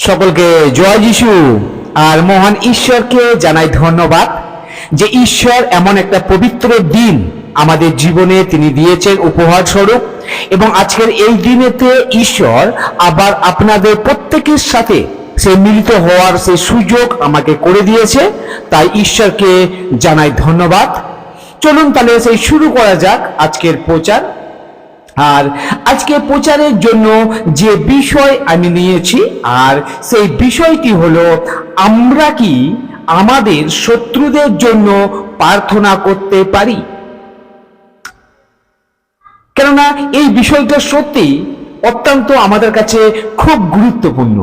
সকলকে জয় যিশু। আর মহান ঈশ্বরকে জানাই ধন্যবাদ যে ঈশ্বর এমন একটা পবিত্র দিন আমাদের জীবনে তিনি দিয়েছেন উপহার স্বরূপ, এবং আজকের এই দিনেতে ঈশ্বর আবার আপনাদের প্রত্যেকের সাথে সে মিলিত হওয়ার সে সুযোগ আমাকে করে দিয়েছে, তাই ঈশ্বরকে জানাই ধন্যবাদ। চলুন তাহলে সেই শুরু করা যাক আজকের প্রচার। আর আজকে প্রচারের জন্য যে বিষয় আমি নিয়েছি, আর সেই বিষয়টি হলো আমরা কি আমাদের শত্রুদের জন্য প্রার্থনা করতে পারি। কেননা এই বিষয়টা সত্যি অত্যন্ত আমাদের কাছে খুব গুরুত্বপূর্ণ,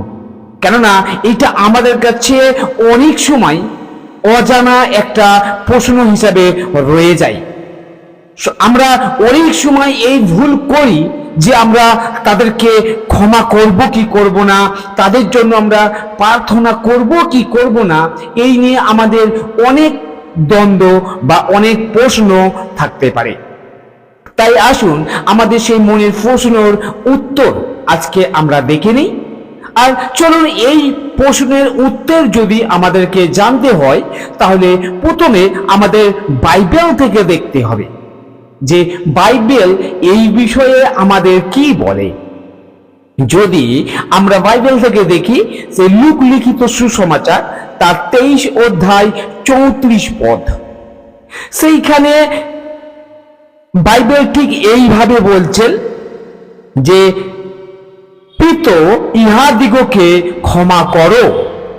কেননা এটা আমাদের কাছে অনেক সময় অজানা একটা প্রশ্ন হিসাবে রয়ে যায়। আমরা অনেক সময় এই ভুল করি যে আমরা তাদেরকে ক্ষমা করব কি করব না, তাদের জন্য আমরা প্রার্থনা করব কি করব না, এই নিয়ে আমাদের অনেক দ্বন্দ্ব বা অনেক প্রশ্ন থাকতে পারে। তাই আসুন আমাদের সেই মনের প্রশ্নের উত্তর আজকে আমরা দেখে নিই। আর চলুন এই প্রশ্নের উত্তর যদি আমাদেরকে জানতে হয়, তাহলে প্রথমে আমাদের বাইবেল থেকে দেখতে হবে যে বাইবেল এই বিষয়ে আমাদের কি বলে। যদি আমরা বাইবেল থেকে দেখি, সে লূক লিখিত সুসমাচার তার 23 অধ্যায় 34 পদ, সেইখানে বাইবেল ঠিক এইভাবে বলছেন যে পিত ইহাদিগকে ক্ষমা করো,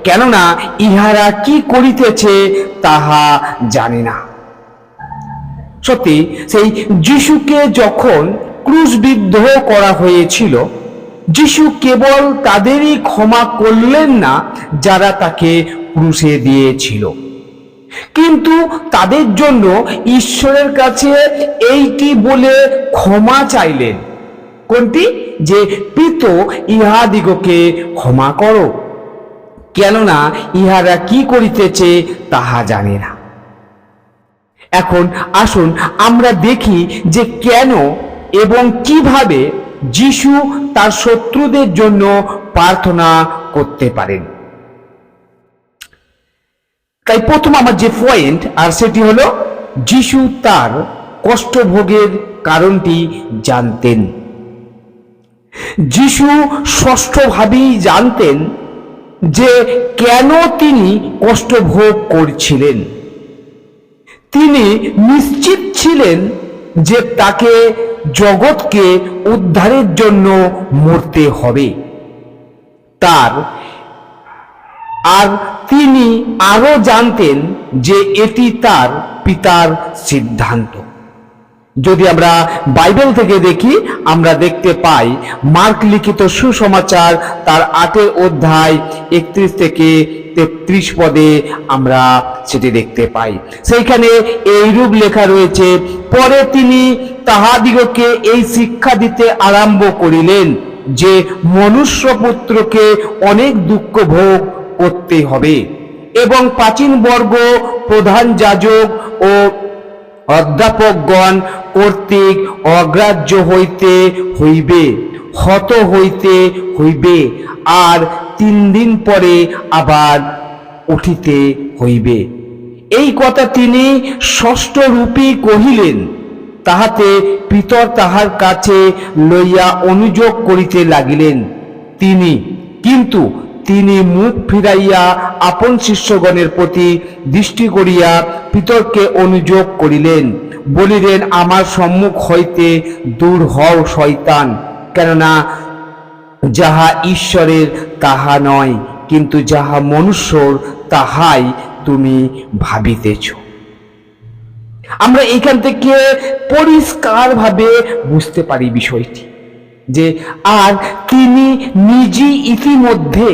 কেননা ইহারা কি করিতেছে তাহা জানে না। সত্যি সেই যিশুকে যখন ক্রুশবিদ্ধ করা হয়েছিল, যিশু কেবল তাদেরই ক্ষমা করলেন না যারা তাকে ক্রুশে দিয়েছিল, কিন্তু তাদের জন্য ঈশ্বরের কাছে এইটি বলে ক্ষমা চাইলেন। কোনটি? যে পিত ইহাদিগকে ক্ষমা করো, কেননা ইহারা কি করিতেছে তাহা জানে না। এখন আসুন আমরা দেখি যে কেন এবং কিভাবে যিশু তার শত্রুদের জন্য প্রার্থনা করতে পারেন। তাই প্রথম আমার যে পয়েন্ট, আর সেটি হলো যিশু তার কষ্টভোগের কারণটি জানতেন। যিশু স্পষ্টভাবেই জানতেন যে কেন তিনি কষ্ট ভোগ করছিলেন। তিনি নিশ্চিত ছিলেন যে তাকে জগৎকে উদ্ধারের জন্য মরতে হবে। আর তিনি আরো জানতেন যে এটি তার পিতার সিদ্ধান্ত। যদি আমরা বাইবেল থেকে দেখি, আমরা দেখতে পাই মার্ক লিখিত সুসমাচার তার 8 অধ্যায় 31 থেকে 33 পদে আমরা সেটি দেখতে পাই। সেইখানে এইরূপ লেখা রয়েছে, পরে তিনি তাহাদিগকে এই শিক্ষা দিতে আরম্ভ করিলেন যে মনুষ্যপুত্রকে অনেক দুঃখ ভোগ করতে হবে এবং প্রাচীন বর্গ, প্রধান যাজক ও অধ্যাপকগণ কর্তৃক অগ্রাহ্য হইতে হইবে, হত হইতে হইবে, আর 3 দিন পরে আবার উঠিতে হইবে। এই কথা তিনি ষষ্ঠ রূপে কহিলেন, তাহাতে পিতর তাহার কাছে লইয়া অনুযোগ করিতে লাগিলেন। কিন্তু তিনি মুখ ফিরাইয়া আপন শিষ্যগণের প্রতি দৃষ্টি করিয়া পিতরকে অনুযোগ করিলেন, বলিলেন, আমার সম্মুখ হইতে দূর হও শয়তান, কেননা যাহা ঈশ্বরের তাহা নয়, কিন্তু যাহা মনুষ্যর তাহাই তুমি ভাবিতেছ। আমরা এখান থেকে পরিষ্কারভাবে বুঝতে পারি বিষয়টি যে আর তিনি নিজে ইতিমধ্যে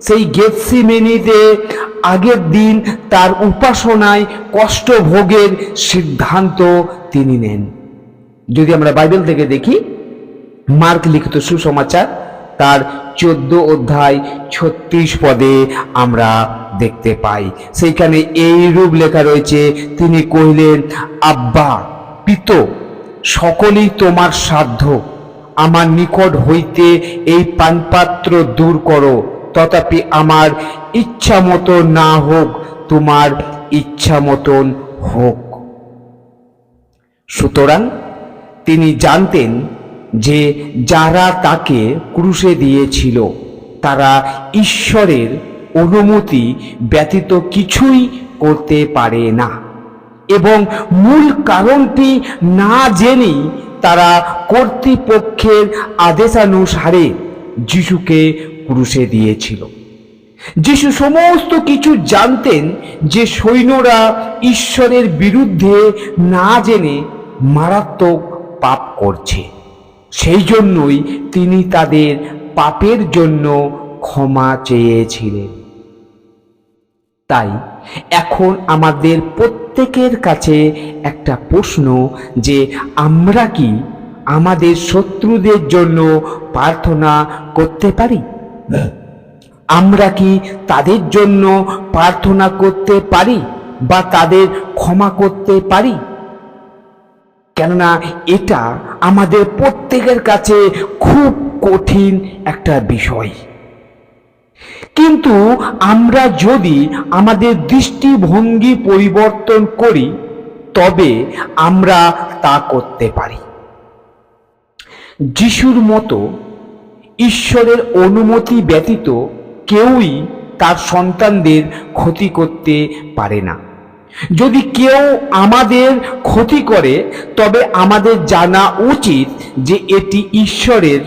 সেই গেতসেমানিতে আগের দিন তার উপাসনায় কষ্ট ভোগের সিদ্ধান্ত তিনি নেন। যদি আমরা বাইবেল থেকে দেখি, মার্ক লিখিত সুসমাচার তার 14 অধ্যায় 36 পদে আমরা দেখতে পাই, সেইখানে এই রূপ লেখা রয়েছে, তিনি কহিলেন, আব্বা পিত, সকলেই তোমার সাধ্য, আমার নিকট হইতে এই পানপাত্র দূর করো, তথাপি আমার ইচ্ছা মতো না হোক, তোমার ইচ্ছা মতন হোক। সুতরাং তিনি জানতেন যে যারা তাকে ক্রুশে দিয়েছিল তারা ঈশ্বরের অনুমতি ব্যতীত কিছুই করতে পারে না, এবং মূল কারণটি না জেনেই তারা কর্তৃপক্ষের আদেশানুসারে যিশুকে ক্রুশে দিয়েছিল। যিশু সমস্ত কিছু জানতেন যে সৈন্যরা ঈশ্বরের বিরুদ্ধে না জেনে মারাত্মক পাপ করছে। সেই জন্যই তিনি তাদের পাপের জন্য ক্ষমা চেয়েছিলেন। তাই এখন আমাদের প্রত্যেকের কাছে একটা প্রশ্ন, যে আমরা কি আমাদের শত্রুদের জন্য প্রার্থনা করতে পারি? আমরা কি তাদের জন্য প্রার্থনা করতে পারি বা তাদের ক্ষমা করতে পারি? কেননা এটা আমাদের প্রত্যেকের কাছে খুব কঠিন একটা বিষয়। কিন্তু আমরা যদি আমাদের দৃষ্টিভঙ্গি পরিবর্তন করি তবে আমরা তা করতে পারি। যিশুর মতো ঈশ্বরের অনুমতি ব্যতীত কেউই তার সন্তানদের ক্ষতি করতে পারে না। যদি কেউ আমাদের ক্ষতি করে তবে আমাদের জানা উচিত যে এটি ঈশ্বরের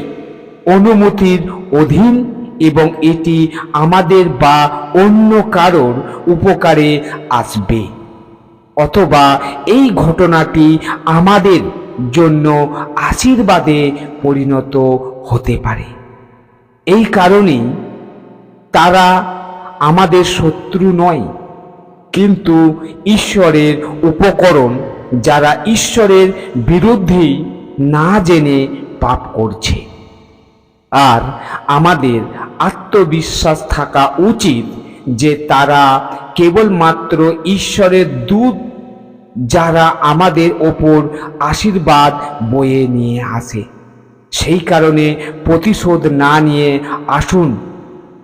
অনুমতির অধীন এবং এটি আমাদের বা অন্য কারোর উপকারে আসবে, অথবা এই ঘটনাটি আমাদের জন্য আশীর্বাদে পরিণত হতে পারে। এই কারণেই তারা আমাদের শত্রু নয়, কিন্তু ঈশ্বরের উপকরণ, যারা ঈশ্বরের বিরুদ্ধেই না জেনে পাপ করছে। আর আমাদের আত্মবিশ্বাস থাকা উচিত যে তারা কেবলমাত্র ঈশ্বরের দূত, যারা আমাদের ওপর আশীর্বাদ বয়ে নিয়ে আসে। সেই কারণে প্রতিশোধ না নিয়ে আসুন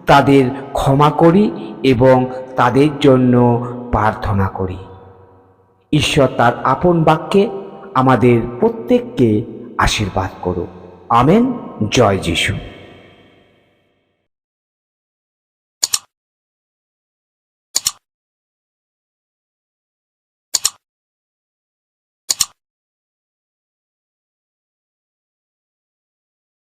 তাদের ক্ষমা করি এবং তাদের জন্য প্রার্থনা করি। ঈশ্বর তার আপন বাক্যে আমাদের প্রত্যেককে আশীর্বাদ করুক। আমেন। জয় যিশু।